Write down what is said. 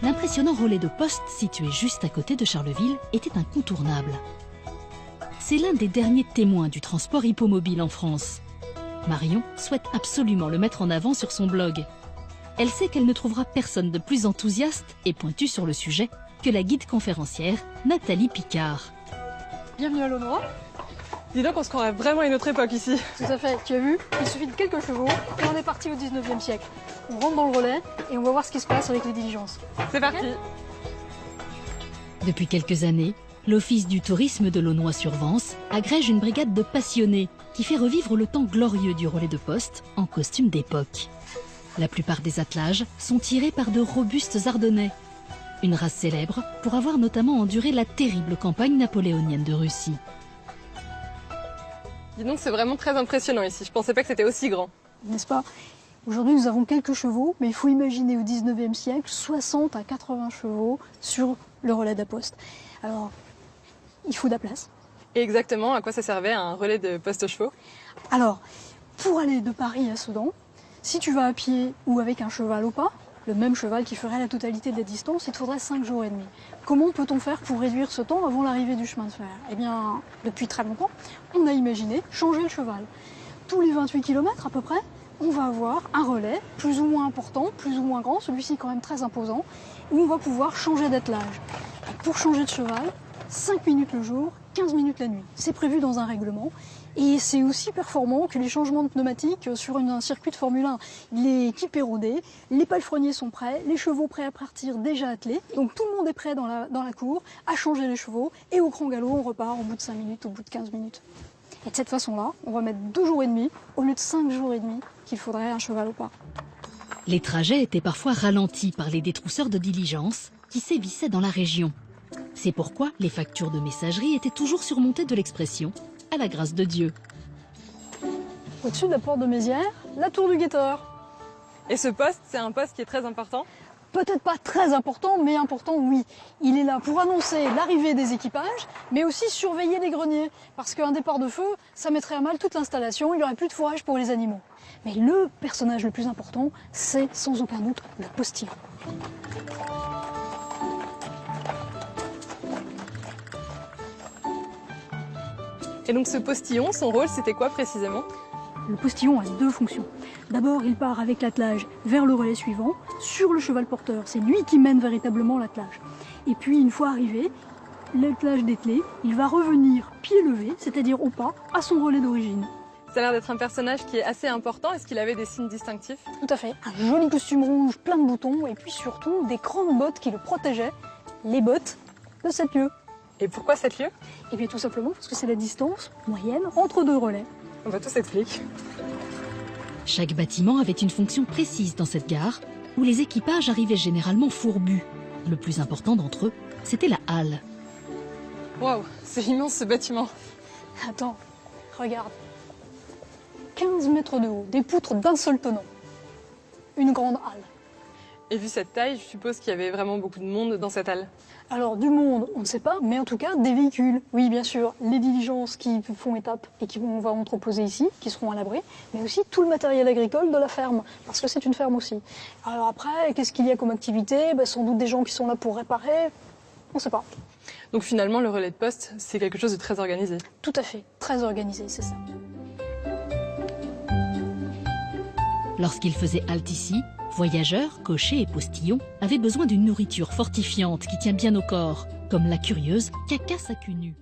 l'impressionnant relais de poste situé juste à côté de Charleville était incontournable. C'est l'un des derniers témoins du transport hippomobile en France. Marion souhaite absolument le mettre en avant sur son blog. Elle sait qu'elle ne trouvera personne de plus enthousiaste et pointu sur le sujet que la guide conférencière Nathalie Picard. Bienvenue à Launois. Dis donc, on se croirait vraiment à une autre époque ici. Tout à fait, tu as vu, il suffit de quelques chevaux et on est parti au 19e siècle. On rentre dans le relais et on va voir ce qui se passe avec les diligences. C'est parti. Depuis quelques années, l'Office du tourisme de Launois-sur-Vence agrège une brigade de passionnés qui fait revivre le temps glorieux du relais de poste en costume d'époque. La plupart des attelages sont tirés par de robustes Ardennais, une race célèbre pour avoir notamment enduré la terrible campagne napoléonienne de Russie. Dis donc, c'est vraiment très impressionnant ici. Je pensais pas que c'était aussi grand. N'est-ce pas? Aujourd'hui, nous avons quelques chevaux, mais il faut imaginer au 19e siècle, 60 à 80 chevaux sur le relais de poste. Alors, il faut de la place. Et exactement, à quoi ça servait un relais de poste chevaux? Alors, pour aller de Paris à Sedan, si tu vas à pied ou avec un cheval au pas, le même cheval qui ferait la totalité de la distance, il te faudrait 5 jours et demi. Comment peut-on faire pour réduire ce temps avant l'arrivée du chemin de fer? Eh bien, depuis très longtemps, on a imaginé changer le cheval. Tous les 28 km à peu près, on va avoir un relais plus ou moins important, plus ou moins grand, celui-ci quand même très imposant, où on va pouvoir changer d'attelage. Pour changer de cheval, 5 minutes le jour, 15 minutes la nuit. C'est prévu dans un règlement. Et c'est aussi performant que les changements de pneumatiques sur un circuit de Formule 1. Il est équipé rodé, les palefreniers sont prêts, les chevaux prêts à partir déjà attelés. Donc tout le monde est prêt dans la cour à changer les chevaux. Et au grand galop, on repart au bout de 5 minutes, au bout de 15 minutes. Et de cette façon-là, on va mettre 2 jours et demi au lieu de 5 jours et demi qu'il faudrait un cheval au pas. Les trajets étaient parfois ralentis par les détrousseurs de diligence qui sévissaient dans la région. C'est pourquoi les factures de messagerie étaient toujours surmontées de l'expression « à la grâce de Dieu ». Au-dessus de la porte de Mézières, la tour du guetteur. Et ce poste, c'est un poste qui est très important? Peut-être pas très important, mais important, oui. Il est là pour annoncer l'arrivée des équipages, mais aussi surveiller les greniers. Parce qu'un départ de feu, ça mettrait à mal toute l'installation, il n'y aurait plus de fourrage pour les animaux. Mais le personnage le plus important, c'est sans aucun doute le postillon. Et donc ce postillon, son rôle, c'était quoi précisément? Le postillon a 2 fonctions. D'abord, il part avec l'attelage vers le relais suivant, sur le cheval porteur. C'est lui qui mène véritablement l'attelage. Et puis, une fois arrivé, l'attelage dételé, il va revenir pied levé, c'est-à-dire au pas, à son relais d'origine. Ça a l'air d'être un personnage qui est assez important. Est-ce qu'il avait des signes distinctifs? Tout à fait. Un joli costume rouge, plein de boutons, et puis surtout des grandes bottes qui le protégeaient, les bottes de 7 lieues. Et pourquoi 7 lieues? Et bien tout simplement parce que c'est la distance moyenne entre 2 relais. On va tout s'expliquer. Chaque bâtiment avait une fonction précise dans cette gare, où les équipages arrivaient généralement fourbus. Le plus important d'entre eux, c'était la halle. Waouh, c'est immense ce bâtiment. Attends, regarde. 15 mètres de haut, des poutres d'un seul tenant. Une grande halle. Et vu cette taille, je suppose qu'il y avait vraiment beaucoup de monde dans cette halle. Alors du monde, on ne sait pas, mais en tout cas des véhicules. Oui, bien sûr, les diligences qui font étape et qui vont entreposer ici, qui seront à l'abri, mais aussi tout le matériel agricole de la ferme, parce que c'est une ferme aussi. Alors après, qu'est-ce qu'il y a comme activité? Sans doute des gens qui sont là pour réparer, on ne sait pas. Donc finalement, le relais de poste, c'est quelque chose de très organisé. Tout à fait, très organisé, c'est ça. Lorsqu'ils faisaient halte ici, voyageurs, cochers et postillons avaient besoin d'une nourriture fortifiante qui tient bien au corps, comme la curieuse caca à cul nu.